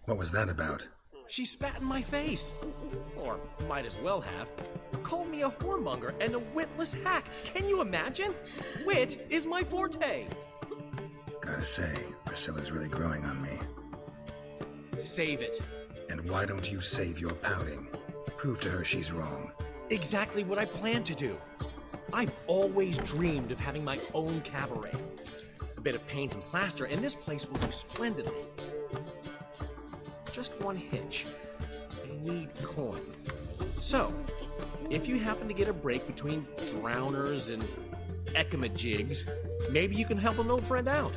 What was that about? She spat in my face. Or might as well have. Called me a whoremonger and a witless hack. Can you imagine? Wit is my forte. Gotta say, Priscilla's really growing on me. Save it. And why don't you save your pouting? Prove to her she's wrong. Exactly what I plan to do. I've always dreamed of having my own cabaret. A bit of paint and plaster, and this place will do splendidly. Just one hitch. I need coin. So, if you happen to get a break between drowners and ecamajigs, maybe you can help an old friend out.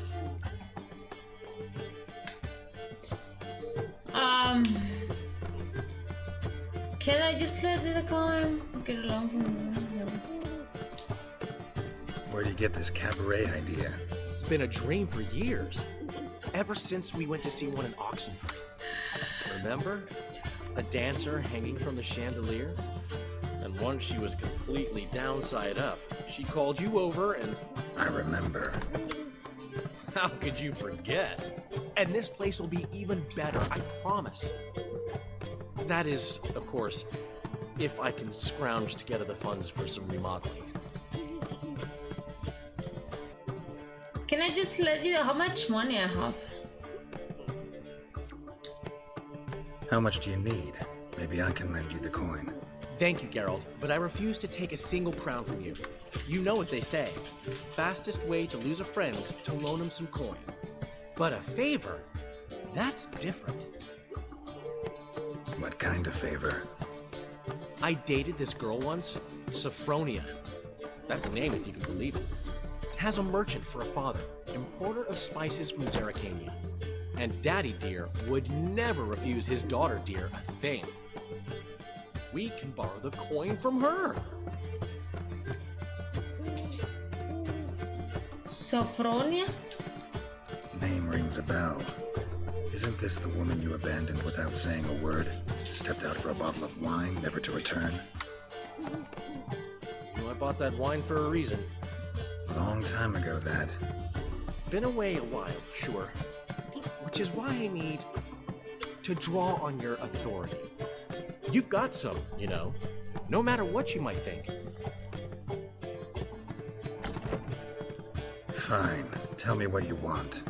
Can I just let it go? Get along with Where do you get this cabaret idea? It's been a dream for years. Ever since we went to see one in Oxenford. Remember? A dancer hanging from the chandelier? And once she was completely downside up, she called you over and... I remember. How could you forget? And this place will be even better, I promise. That is, of course, if I can scrounge together the funds for some remodeling. Can I just let you know how much money I have? How much do you need? Maybe I can lend you the coin. Thank you, Geralt, but I refuse to take a single crown from you. You know what they say. Fastest way to lose a friend is to loan him some coin. But a favor? That's different. What kind of favor? I dated this girl once, Sophronia. That's a name if you can believe it. Has a merchant for a father, importer of spices from Zerrikania. And Daddy Dear would never refuse his daughter Dear a thing. We can borrow the coin from her. Sophronia? Name rings a bell. Isn't this the woman you abandoned without saying a word? Stepped out for a bottle of wine, never to return? Well, I bought that wine for a reason. Long time ago, that. Been away a while, sure. Which is why I need to draw on your authority. You've got some, you know, no matter what you might think. Fine. Tell me what you want.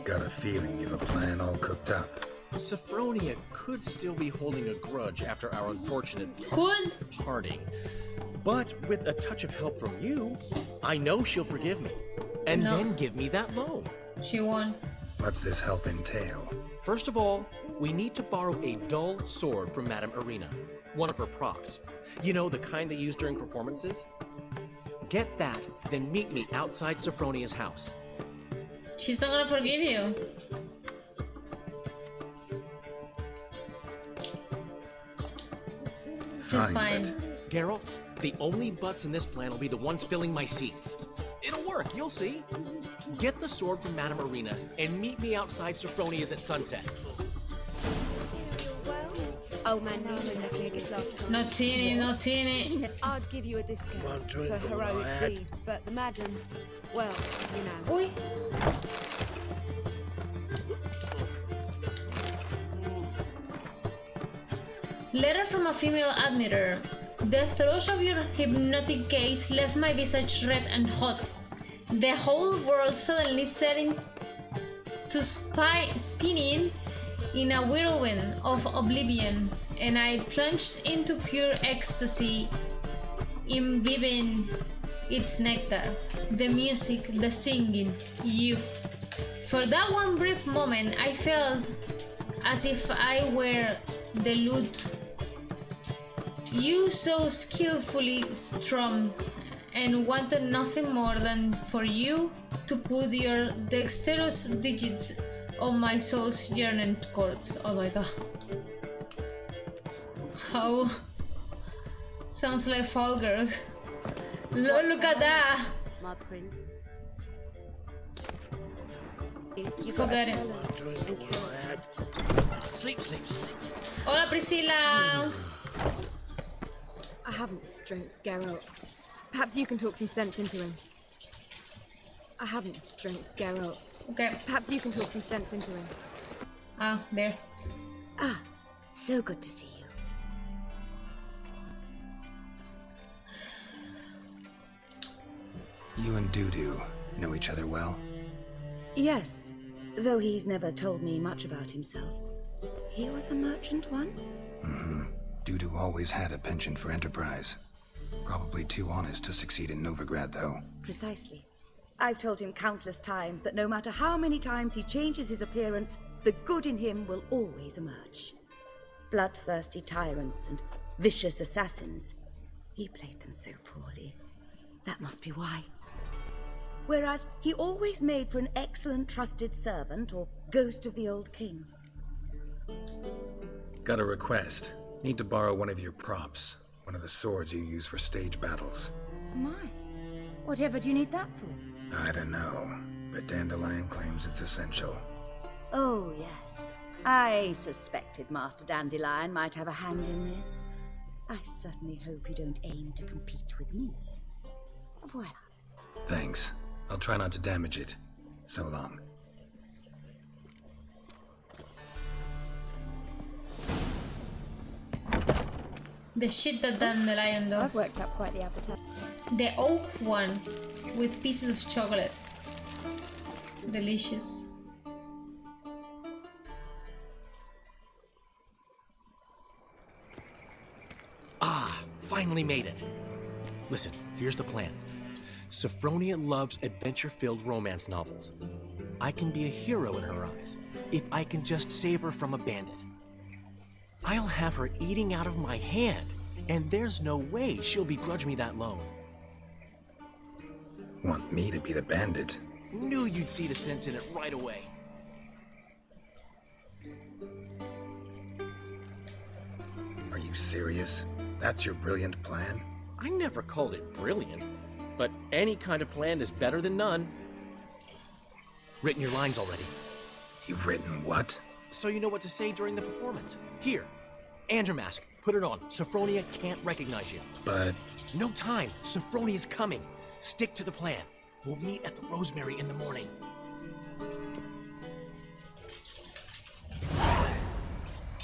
Got a feeling you've a plan all cooked up. Sophronia could still be holding a grudge after our unfortunate parting. But with a touch of help from you, I know she'll forgive me. And then give me that loan. She won. What's this help entail? First of all, we need to borrow a dull sword from Madame Irina, one of her props. You know, the kind they use during performances? Get that, then meet me outside Sophronia's house. She's not gonna forgive you. Just fine. But... Geralt, the only butts in this plan will be the ones filling my seats. It'll work, you'll see. Get the sword from Madame Irina and meet me outside Sophronia's at sunset. Old man Newman left me a gift last time. Not seeing it, not seeing it. I'd give you a discount for heroic deeds, but the madam, well, you know. Uy. Letter from a female admirer. The throes of your hypnotic gaze left my visage red and hot. The whole world suddenly set into spinning in a whirlwind of oblivion, and I plunged into pure ecstasy, imbibing its nectar, the music, the singing, you. For that one brief moment, I felt as if I were the lute you so skillfully strummed, and wanted nothing more than for you to put your dexterous digits on my soul's yearning chords. Oh my god. How... Sounds like Fall Girls. Look at that! My prince. Forget it. Sleep, sleep, sleep. Hola, Priscila! I haven't the strength, Geralt. Perhaps you can talk some sense into him. I haven't the strength, Geralt. Okay. Perhaps you can talk some sense into him. Ah, there. Ah, so good to see you. You and Doo know each other well? Yes, though he's never told me much about himself. He was a merchant once? Mm-hmm. Doo always had a penchant for enterprise. Probably too honest to succeed in Novigrad, though. Precisely. I've told him countless times that no matter how many times he changes his appearance, the good in him will always emerge. Bloodthirsty tyrants and vicious assassins. He played them so poorly. That must be why. Whereas he always made for an excellent trusted servant or ghost of the old king. Got a request. Need to borrow one of your props. One of the swords you use for stage battles. My. Whatever do you need that for? I don't know, but Dandelion claims it's essential. Oh, yes. I suspected Master Dandelion might have a hand in this. I certainly hope you don't aim to compete with me. Voilà. Thanks. I'll try not to damage it. So long. The shit that Dandelion I've does. worked up quite the appetite. The oak one with pieces of chocolate. Delicious. Ah, finally made it. Listen, here's the plan. Sophronia loves adventure-filled romance novels. I can be a hero in her eyes if I can just save her from a bandit. I'll have her eating out of my hand, and there's no way she'll begrudge me that loan. Want me to be the bandit? Knew you'd see the sense in it right away. Are you serious? That's your brilliant plan? I never called it brilliant, but any kind of plan is better than none. Written your lines already, You've written what? so you know what to say during the performance. Here, and your mask. Put it on. Sophronia can't recognize you. But No time. Sophronia's coming. Stick to the plan. We'll meet at the Rosemary in the morning.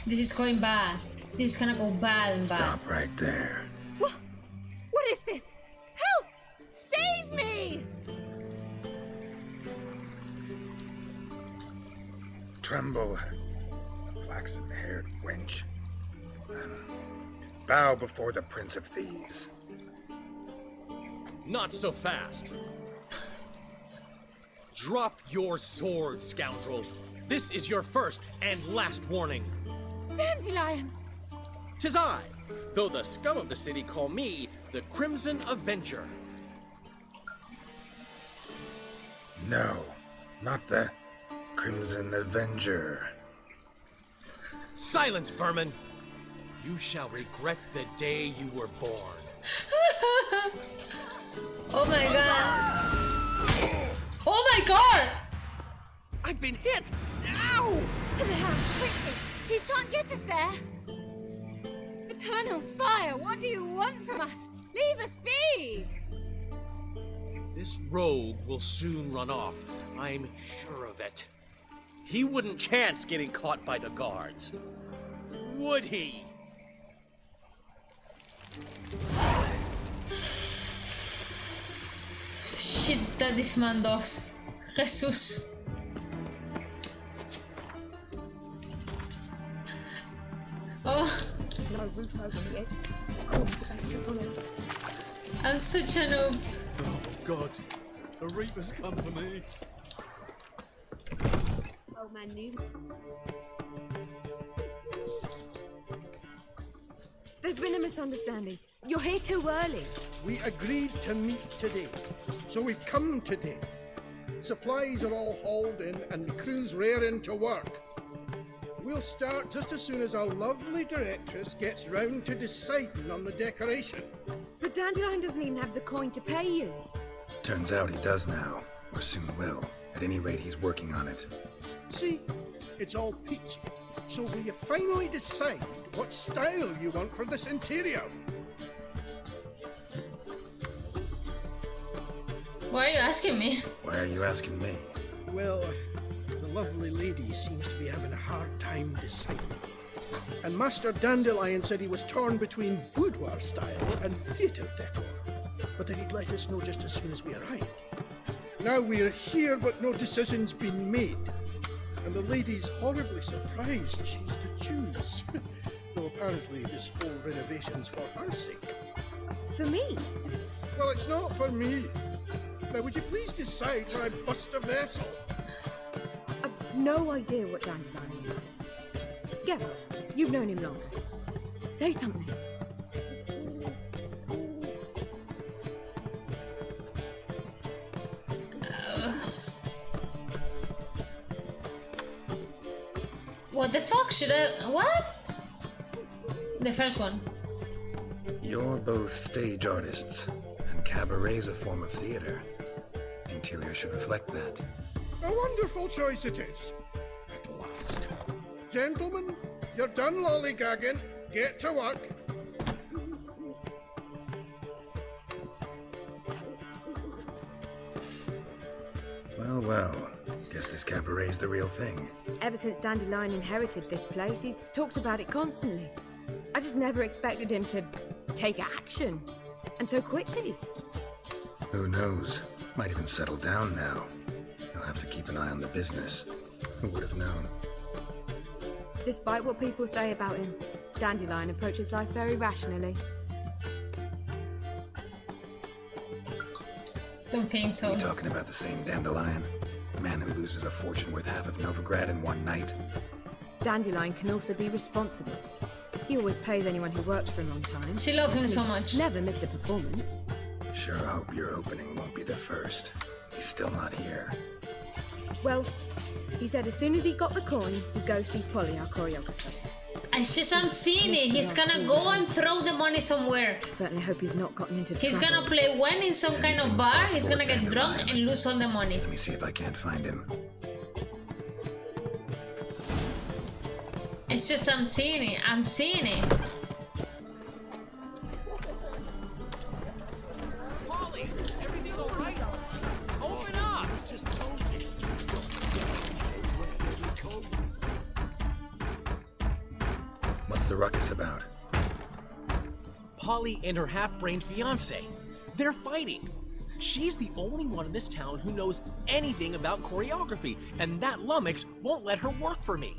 This is going bad. This is gonna go bad and bad. stop right there. What is this? Help! Save me! Tremble, flaxen-haired wench. Bow before the Prince of Thieves. Not so fast. Drop your sword, scoundrel. This is your first and last warning. Dandelion! 'Tis I, though the scum of the city call me the Crimson Avenger. No, not the Crimson Avenger. Silence, vermin! You shall regret the day you were born. Oh my god! Oh my god! I've been hit! Ow! To the house, quickly! He shan't get us there! Eternal fire, what do you want from us? Leave us be! This rogue will soon run off. I'm sure of it. He wouldn't chance getting caught by the guards. Would he? Shit that this man does. Jesus. Oh, No roof over the head. Corpse about to bloat. I'm such a noob. Oh, God. The Reaper's come for me. Old man knew. There's been a misunderstanding. You're here too early. We agreed to meet today, so we've come today. Supplies are all hauled in and the crew's raring to work. We'll start just as soon as our lovely directress gets round to deciding on the decoration. But Dandelion doesn't even have the coin to pay you. Turns out he does now, or soon will. At any rate, he's working on it. See, it's all peachy. So will you finally decide what style you want for this interior? Why are you asking me? Why are you asking me? Well, the lovely lady seems to be having a hard time deciding. And Master Dandelion said he was torn between boudoir style and theatre decor, but that he'd let us know just as soon as we arrived. Now we're here, but no decision's been made. And the lady's horribly surprised she's to choose. Though apparently this whole renovation's for her sake. For me? Well, it's not for me. Now, would you please decide where I bust a vessel? I've no idea what Dandelion is. Geralt, you've known him longer. Say something. What the fuck should I... What? The first one. You're both stage artists, and cabaret's a form of theater. Interior should reflect that. A wonderful choice it is. At last. Gentlemen, you're done lollygagging. Get to work. Well, well. Guess this cabaret's the real thing. Ever since Dandelion inherited this place, he's talked about it constantly. I just never expected him to take action. And so quickly. Who knows? Might even settle down now. He'll have to keep an eye on the business. Who would have known? Despite what people say about him, Dandelion approaches life very rationally. Don't think so. We talking about the same Dandelion? Man who loses a fortune worth half of Novigrad in one night? Dandelion can also be responsible. He always pays anyone who works for him on time. She loves him and so he's much. Never missed a performance. Sure hope your opening won't be the first. He's still not here. Well, he said as soon as he got the coin, he'd go see Polly, our choreographer. It's just I'm seeing it. He's gonna go and throw the money somewhere. I certainly hope he's not gotten into He's trouble. gonna play one in some kind of bar. He's gonna get drunk and lose all the money. Let me see if I can't find him. It's just I'm seeing it. I'm seeing it. Polly, everything all right? Open up! What's the ruckus about? Polly and her half-brained fiancé. They're fighting. She's the only one in this town who knows anything about choreography, and that lummox won't let her work for me.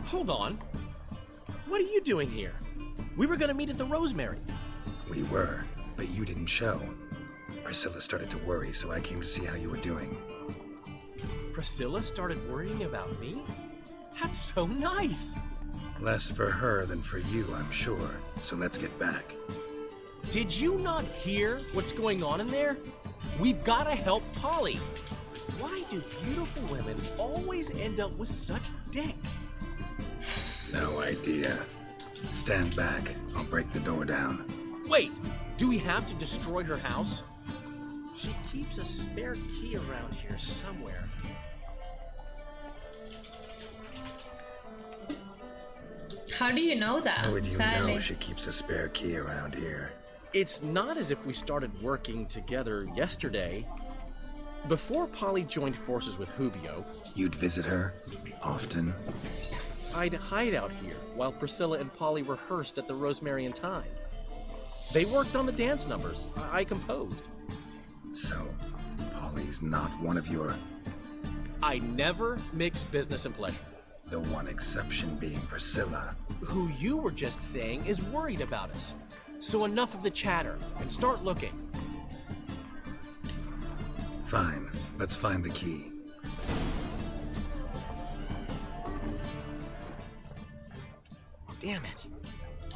Hold on. What are you doing here? We were gonna meet at the Rosemary. We were, but you didn't show. Priscilla started to worry, so I came to see how you were doing. Priscilla started worrying about me? That's so nice. Less for her than for you, I'm sure. So let's get back. Did you not hear what's going on in there? We've gotta help Polly. Why do beautiful women always end up with such dicks? No idea. Stand back. I'll break the door down. Wait, do we have to destroy her house? She keeps a spare key around here somewhere. How do you know that? How would you Sally? know she keeps a spare key around here? It's not as if we started working together yesterday. Before Polly joined forces with Hubio, You'd visit her? Often? I'd hide out here while Priscilla and Polly rehearsed at the Rosemary and Thyme. They worked on the dance numbers. I composed. So, Polly's not one of your... I never mix business and pleasure. The one exception being Priscilla. Who you were just saying is worried about us. So enough of the chatter and start looking. Fine. Let's find the key. Damn it.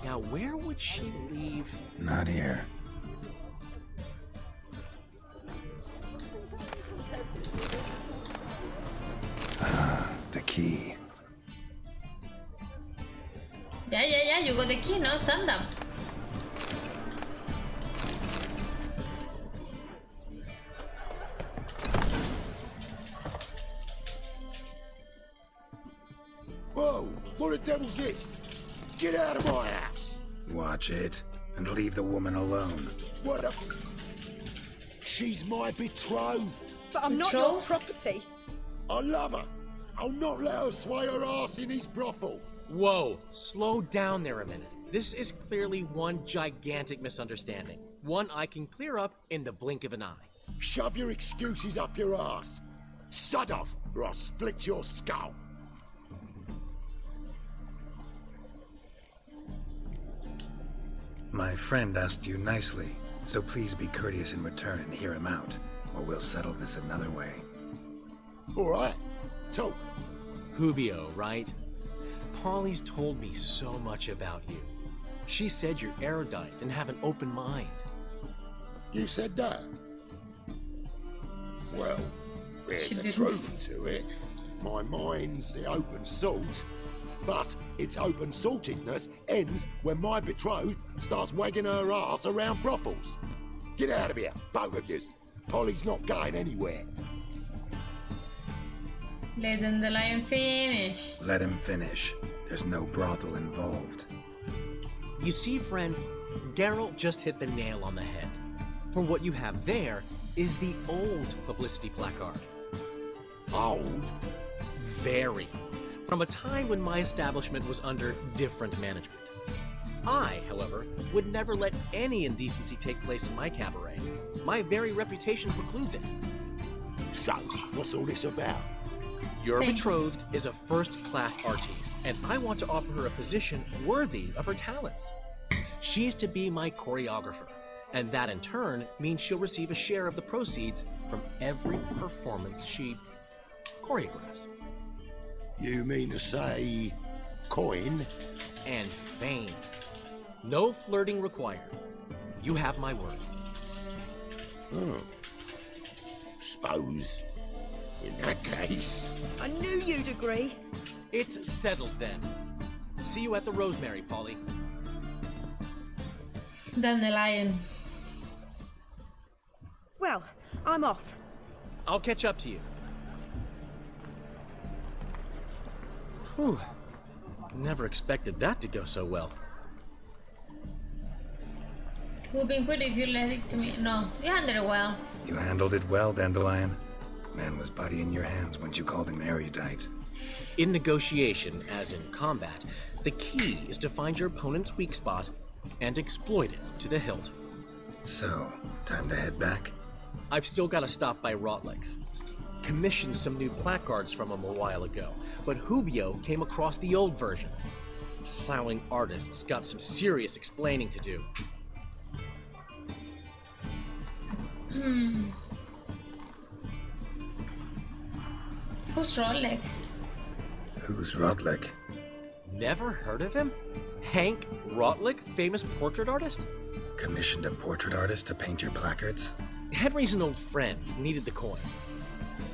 Now where would she leave? Not here. The key. Yeah, you got the key, no? Stand up. Whoa, what the devil's this? Get out of my house! Watch it, and leave the woman alone. What the... She's my betrothed. But I'm not Control? your property. I love her. I'll not let her sway her ass in his brothel. Whoa, slow down there a minute. This is clearly one gigantic misunderstanding. One I can clear up in the blink of an eye. Shove your excuses up your ass. Sod off, or I'll split your skull. My friend asked you nicely, so please be courteous in return and hear him out, or we'll settle this another way. All right, talk. Hubio, right? Polly's told me so much about you. She said you're erudite and have an open mind. You said that? Well, there's She a didn't. truth to it. My mind's the open salt, but its open saltedness ends when my betrothed starts wagging her ass around brothels. Get out of here, both of yous. Polly's not going anywhere. Let the lion finish. Let him finish. There's no brothel involved. You see, friend, Geralt just hit the nail on the head. For what you have there is the old publicity placard. Old? Very. From a time when my establishment was under different management. I, however, would never let any indecency take place in my cabaret. My very reputation precludes it. So, what's all this about? Your Thank you. betrothed is a first-class artiste, and I want to offer her a position worthy of her talents. She's to be my choreographer, and that in turn means she'll receive a share of the proceeds from every performance she choreographs. You mean to say coin? And fame. No flirting required. You have my word. Oh. Suppose, in that case... I knew you'd agree. It's settled then. See you at the Rosemary, Polly. Dandelion. Well, I'm off. I'll catch up to you. Whew. Never expected that to go so well. Whooping good if you let it to me. No, you handled it well. You handled it well, Dandelion. Man was body in your hands once you called him erudite. In negotiation, as in combat, the key is to find your opponent's weak spot and exploit it to the hilt. So, time to head back? I've still got to stop by Rotlegs. Commissioned some new placards from him a while ago, but Hubio came across the old version. Plowing artists got some serious explaining to do. Who's Rolex? Who's Rodlick? Never heard of him? Hank Rotlick, famous portrait artist? Commissioned a portrait artist to paint your placards? Henry's an old friend, needed the coin.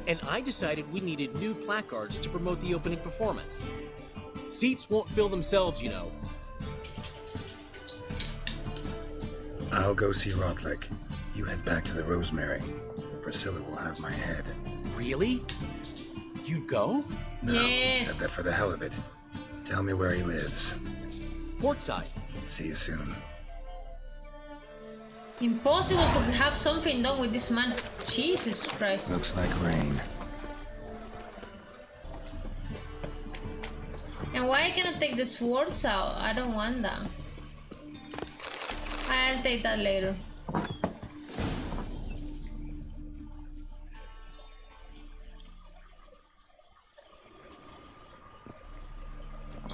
And I decided we needed new placards to promote the opening performance. Seats won't fill themselves, you know. I'll go see Rodlick. You head back to the Rosemary. Priscilla will have my head. Really? You'd go? No, Yes. said that for the hell of it. Tell me where he lives. Portside. See you soon. Impossible to have something done with this man. Jesus Christ. Looks like rain. And why I cannot take the swords out? I don't want that. I'll take that later.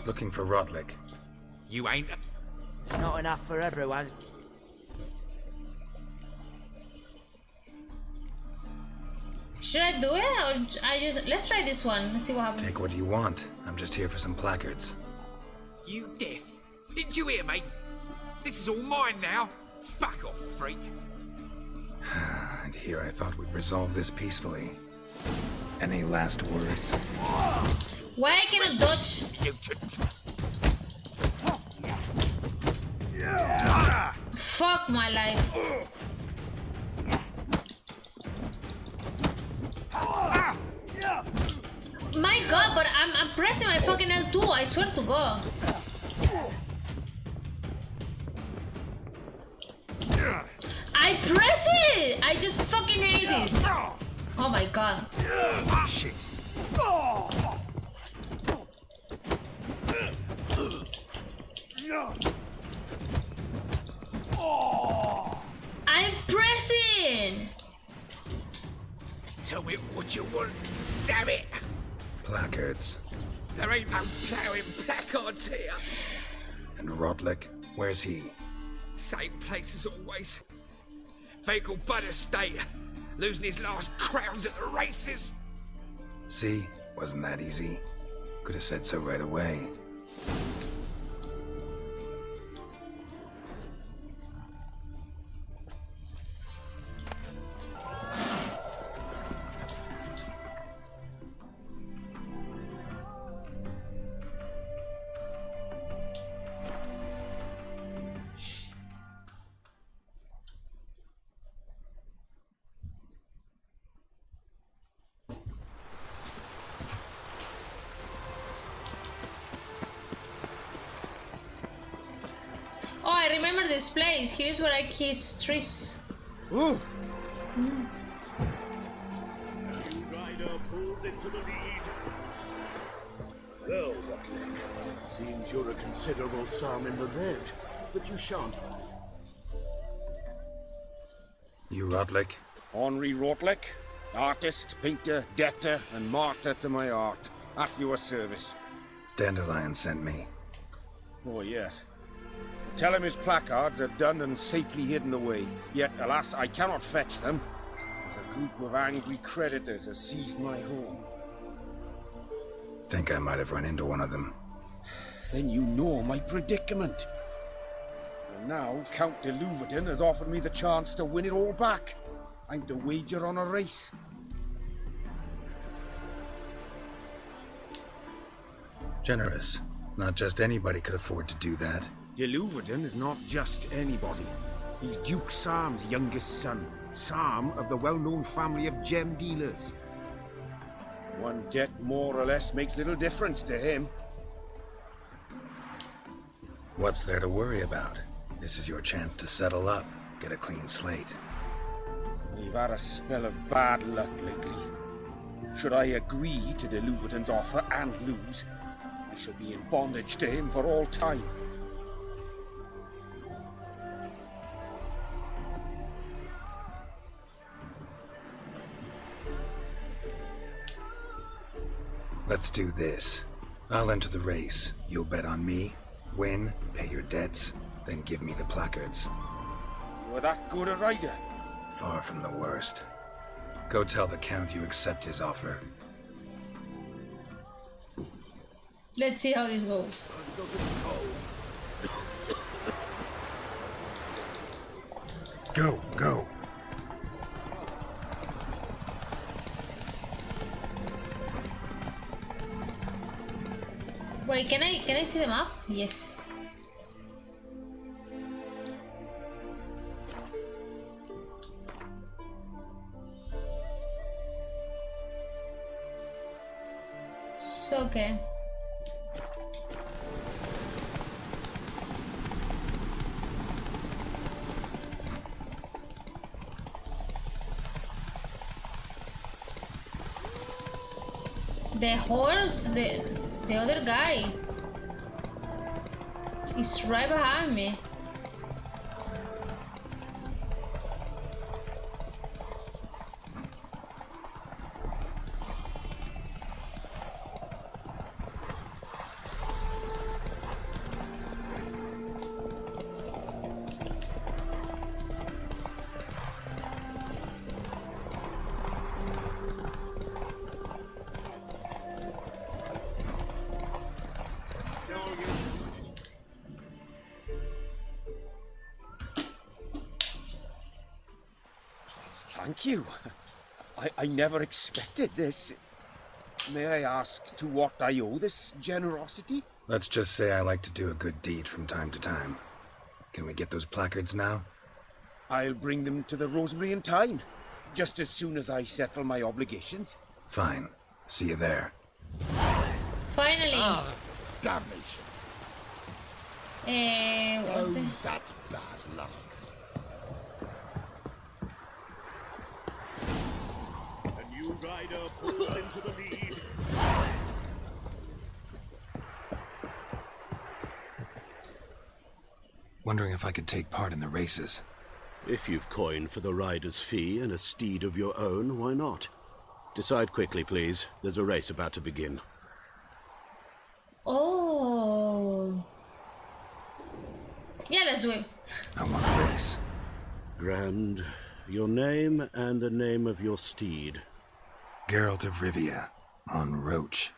Looking for Rodlick. You ain't. Not enough for everyone. Should I do it or I just let's try this one. Let's see what happens. Take what you want. I'm just here for some placards. You deaf? Didn't you hear me? This is all mine now. Fuck off, freak. And here I thought we'd resolve this peacefully. Any last words? Why I cannot dodge? Mutant. Fuck my life. My god, but I'm pressing my fucking L2, I swear to god. I press it! I just fucking hate this. Oh my god. Shit. I'm pressing! Tell me what you want, damn it! Placards. There ain't no ploughing placards here. And Rodlick, where's he? Same place as always. Vehicle bud estate. Losing his last crowns at the races. See? Wasn't that easy? Could have said so right away. Oh, I remember this place. Here's where I kissed Tris. Ooh. Rider pulls into the lead. Well, Rutlick, seems you're a considerable sum in the red, but you shan't. You Rodlick? Henri Rotlick, artist, painter, debtor, and martyr to my art. At your service. Dandelion sent me. Oh, yes. Tell him his placards are done and safely hidden away. Yet, alas, I cannot fetch them, as a group of angry creditors has seized my home. Think I might have run into one of them. Then you know my predicament. And now, Count de Louverton has offered me the chance to win it all back. I'm to wager on a race. Generous. Not just anybody could afford to do that. De Louverton is not just anybody. He's Duke Sam's youngest son. Sam of the well-known family of gem dealers. One debt more or less makes little difference to him. What's there to worry about? This is your chance to settle up, get a clean slate. We've had a spell of bad luck lately. Should I agree to de Louverton's offer and lose, I shall be in bondage to him for all time. Let's do this. I'll enter the race. You'll bet on me, win, pay your debts, then give me the placards. You're that good a rider? Far from the worst. Go tell the Count you accept his offer. Let's see how this goes. Go, go. Wait, can I see the map? Yes. So, okay. The horse, the other guy is right behind me. Thank you. I never expected this. May I ask to what I owe this generosity? Let's just say I like to do a good deed from time to time. Can we get those placards now? I'll bring them to the Rosemary in time, just as soon as I settle my obligations. Fine. See you there. Finally. Ah, damnation. What the... That's bad luck. A new rider pulls into the lead. Wondering if I could take part in the races. If you've coin for the rider's fee and a steed of your own, why not? Decide quickly, please. There's a race about to begin. Oh. Yeah, let's do it. I want a race. Grand. Your name and the name of your steed. Geralt of Rivia, on Roach.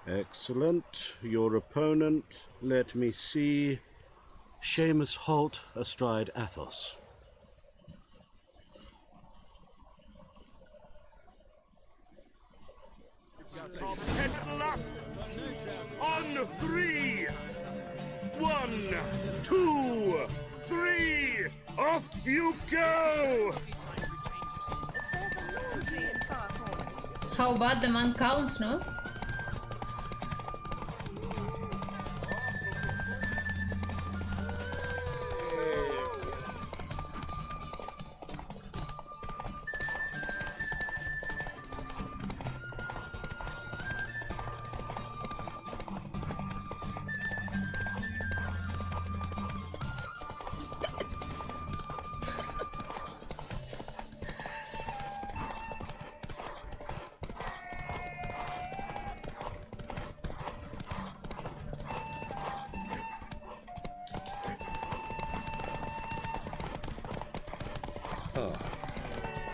Excellent. Your opponent, let me see. Seamus Holt astride Athos. Pedal up! On 3! 1, 2, 3! Off you go! How bad the man counts, no?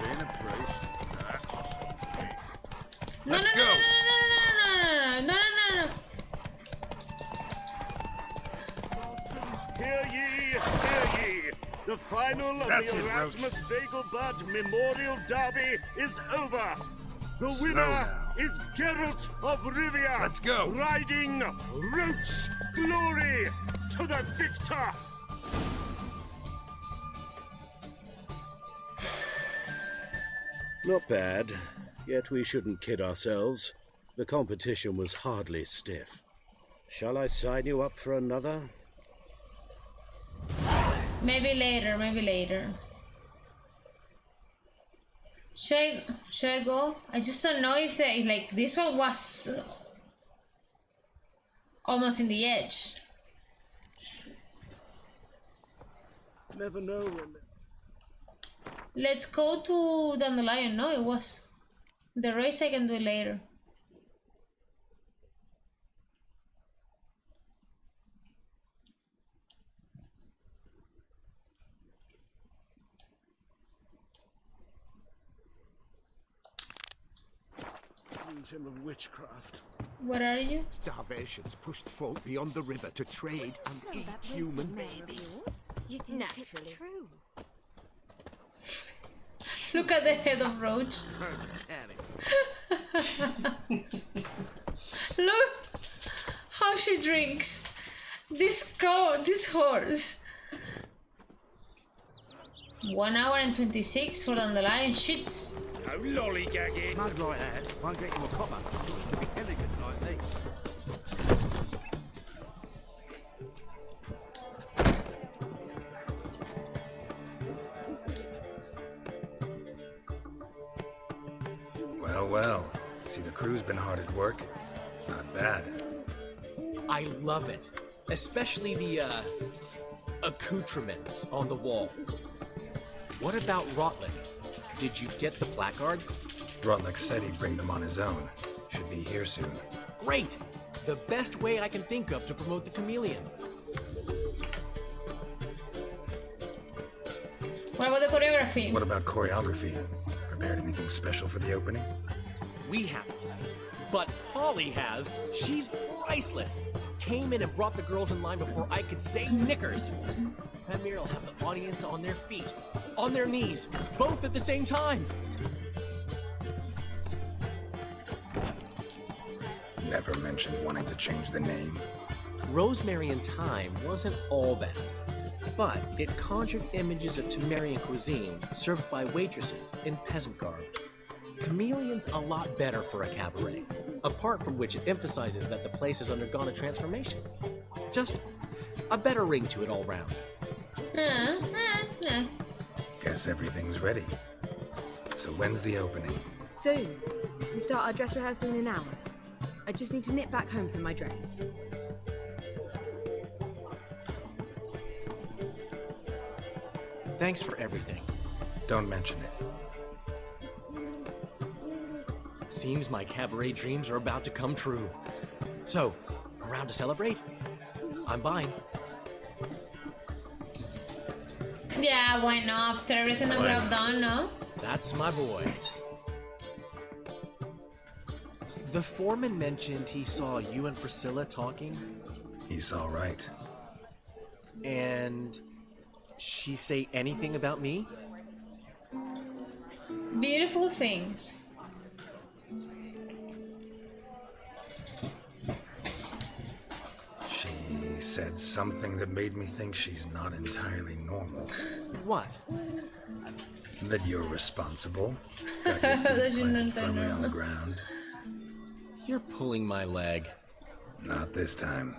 Being a priest, that's something. Let's go. No. Hear ye, hear ye! The final of That's the it, Erasmus Vegelbud Memorial Derby is over. The winner now. is Geralt of Rivia. Let's go. Riding Roach Glory to the victor. Not bad. Yet we shouldn't kid ourselves. The competition was hardly stiff. Shall I sign you up for another? Maybe later. Should I go? I just don't know if like this one was almost in the edge. Never know when... Let's go to Dandelion. No, it was. The race I can do later. Accuse him of witchcraft. Where are you? Starvation's pushed folk beyond the river to trade and So eat that human racing man of babies. yours, you think it's true? Look at the head of Roach. Look how she drinks. This horse. 1 hour and 26 for Dandelion shits. No lollygagging. Mug like that won't get you a copper. Looks to be elegant like me. Well. See, the crew's been hard at work. Not bad. I love it. Especially the, accoutrements on the wall. What about Rotlick? Did you get the placards? Rotlick said he'd bring them on his own. Should be here soon. Great! The best way I can think of to promote the chameleon. What about the choreography? What about choreography? Prepared anything special for the opening? We haven't. But Polly has. She's priceless. Came in and brought the girls in line before I could say knickers. Premier will have the audience on their feet, on their knees, both at the same time. Never mentioned wanting to change the name. Rosemary and Thyme wasn't all bad, but it conjured images of Temerian cuisine served by waitresses in peasant garb. Chameleon's a lot better for a cabaret, apart from which it emphasizes that the place has undergone a transformation. Just a better ring to it all round. Guess everything's ready. So when's the opening? Soon. We start our dress rehearsal in an hour. I just need to nip back home for my dress. Thanks for everything. Don't mention it. Seems my cabaret dreams are about to come true. So, around to celebrate? I'm buying. Yeah, why not? After everything that we have done, no? That's my boy. The foreman mentioned he saw you and Priscilla talking. He's all right. And she say anything about me? Beautiful things. She said something that made me think she's not entirely normal. What? That you're responsible. Got your feet planted firmly on the ground. You're pulling my leg. Not this time.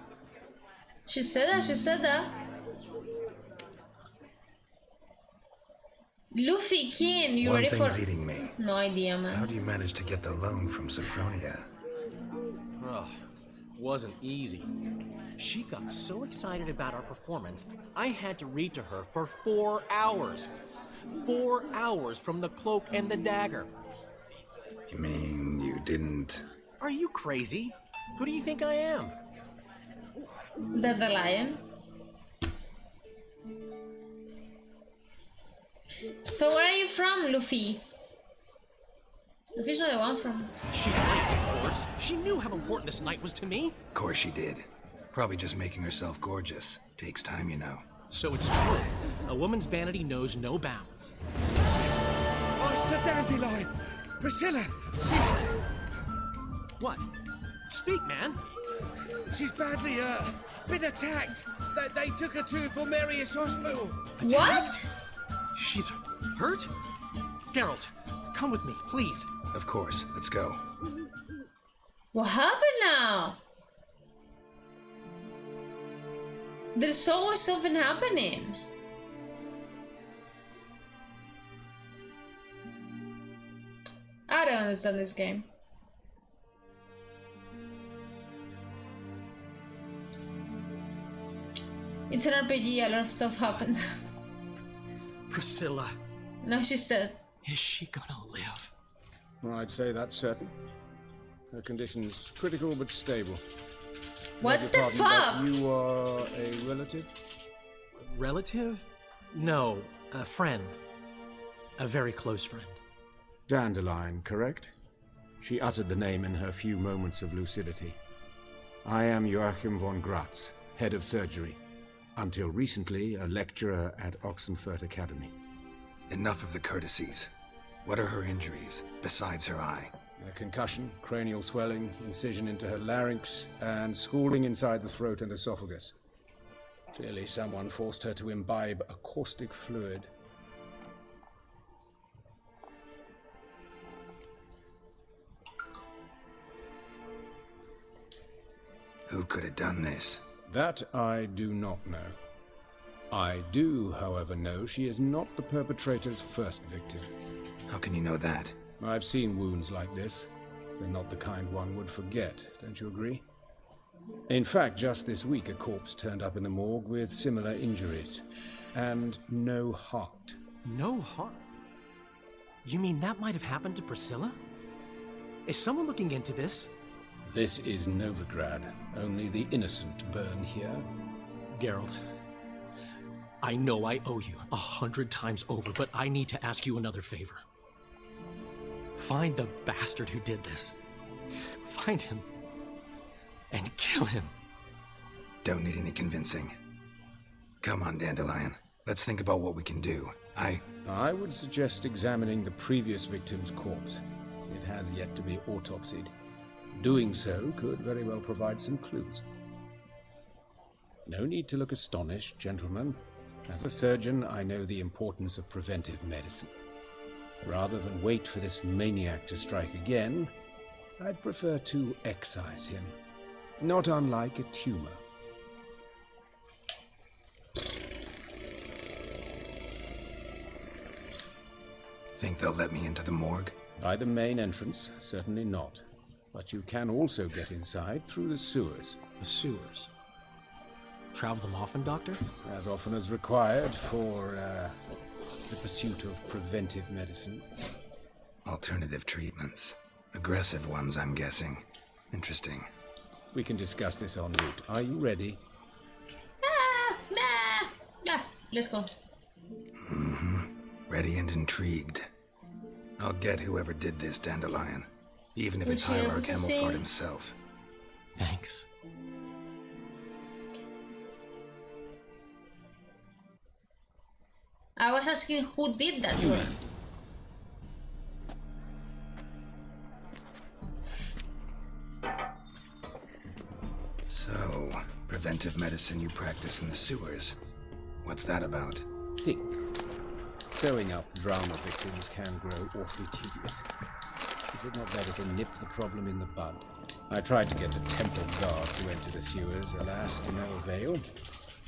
She said that, she said that. Luffy, ¿quién? You One ready for... thing's eating me. No idea, man. How do you manage to get the loan from Sophronia? Ugh, wasn't easy. She got so excited about our performance, I had to read to her for 4 hours. 4 hours from the cloak and the dagger. You mean you didn't... Are you crazy? Who do you think I am? The lion. So where are you from, Luffy? Luffy's not the one from. She's right, of course. She knew how important this night was to me. Of course she did. Probably just making herself gorgeous. Takes time, you know. So it's true. A woman's vanity knows no bounds. Oh, it's the dandelion! Priscilla! She's... What? Speak, man. She's badly, been attacked. They took her to Vulmerius Hospital. What? She's hurt? Geralt, come with me, please. Of course. Let's go. What happened now? There's always something happening. I don't understand this game. It's an RPG, a lot of stuff happens. Priscilla. No, she's dead. Is she gonna live? I'd say that's certain. Her condition's critical but stable. What Beg the your pardon, fuck? but you are a relative? Relative? No, a friend. A very close friend. Dandelion, correct? She uttered the name in her few moments of lucidity. I am Joachim von Gratz, head of surgery. Until recently, a lecturer at Oxenfurt Academy. Enough of the courtesies. What are her injuries, besides her eye? A concussion, cranial swelling, incision into her larynx, and scalding inside the throat and esophagus. Clearly someone forced her to imbibe a caustic fluid. Who could have done this? That I do not know. I do, however, know she is not the perpetrator's first victim. How can you know that? I've seen wounds like this. They're not the kind one would forget, don't you agree? In fact, just this week a corpse turned up in the morgue with similar injuries. And no heart. No heart? You mean that might have happened to Priscilla? Is someone looking into this? This is Novigrad. Only the innocent burn here. Geralt, I know I owe you 100 times over, but I need to ask you another favor. Find the bastard who did this. Find him. And kill him. Don't need any convincing. Come on, Dandelion. Let's think about what we can do. I would suggest examining the previous victim's corpse. It has yet to be autopsied. Doing so could very well provide some clues. No need to look astonished, gentlemen. As a surgeon, I know the importance of preventive medicine. Rather than wait for this maniac to strike again, I'd prefer to excise him. Not unlike a tumor. Think they'll let me into the morgue? By the main entrance, certainly not. But you can also get inside through the sewers. The sewers? Travel them often, Doctor? As often as required for, the pursuit of preventive medicine. Alternative treatments. Aggressive ones, I'm guessing. Interesting. We can discuss this en route. Are you ready? Let's go. Ready and intrigued. I'll get whoever did this, Dandelion. Even if it's Hierarch Hemmelfart himself. Thanks. I was asking who did that work. So, preventive medicine you practice in the sewers. What's that about? Think. Sewing up drama victims can grow awfully tedious. Is it not better to nip the problem in the bud? I tried to get the temple guard to enter the sewers, alas, to no avail.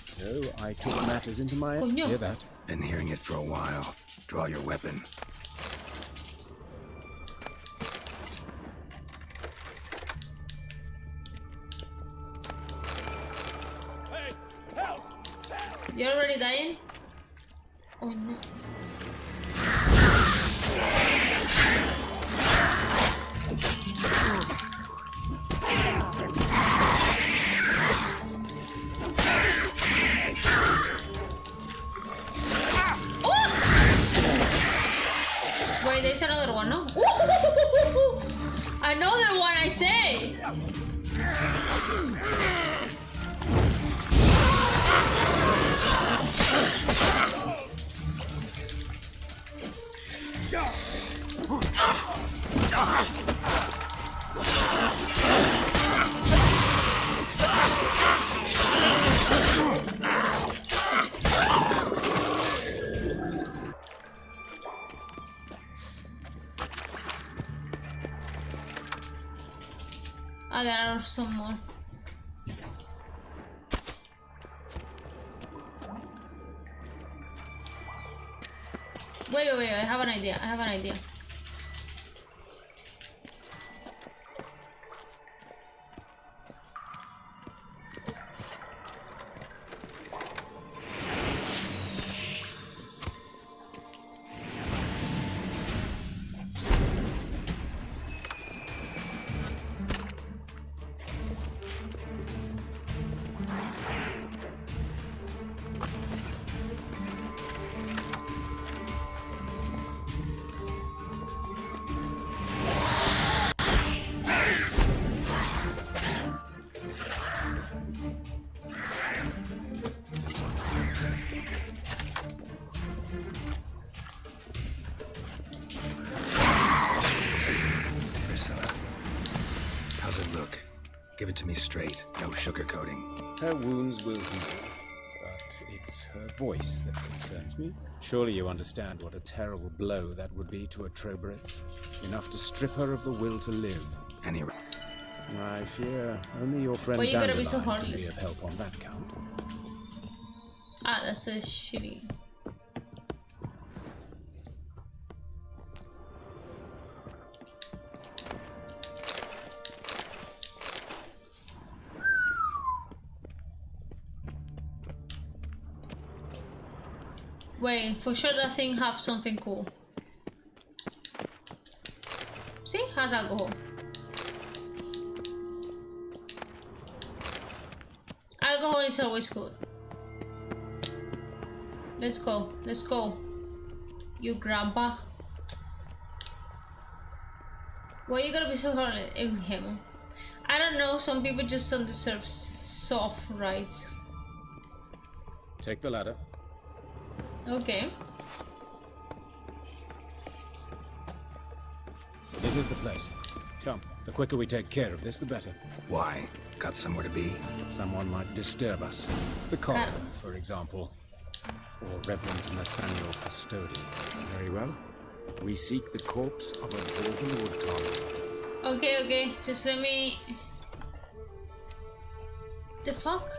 So I took matters into my own. Hear that? Been hearing it for a while. Draw your weapon. Hey, help! You're already dying? Oh no. Wait, there's another one, no? Another one, I say! Ah, there are some more. Wait, I have an idea. Priscilla, how's it look? Give it to me straight, no sugarcoating. Her wounds will heal, but it's her voice that concerns me. Surely you understand what a terrible blow that would be to a Troberet. Enough to strip her of the will to live. Anyway. I fear only your friend Why you gotta be Dandelion so can be heartless? of help on that count. Ah, that's a shitty. Wait, for sure that thing have something cool. See, has alcohol. Alcohol is always good. Let's go. You grandpa. Why you gotta be so hard on him? I don't know, some people just don't deserve soft rights. Take the ladder. Okay. This is the place. Come, the quicker we take care of this, the better. Why? Got somewhere to be? Someone might disturb us. The coroner, for example. Or Reverend Nathaniel Custody. Very well. We seek the corpse of a dwarven woodcarver. Okay. Just let me... The fuck?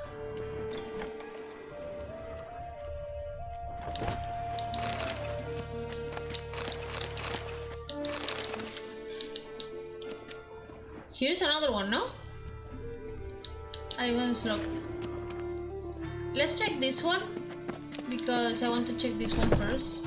Here's another one, no? I one's locked. Let's check this one because I want to check this one first.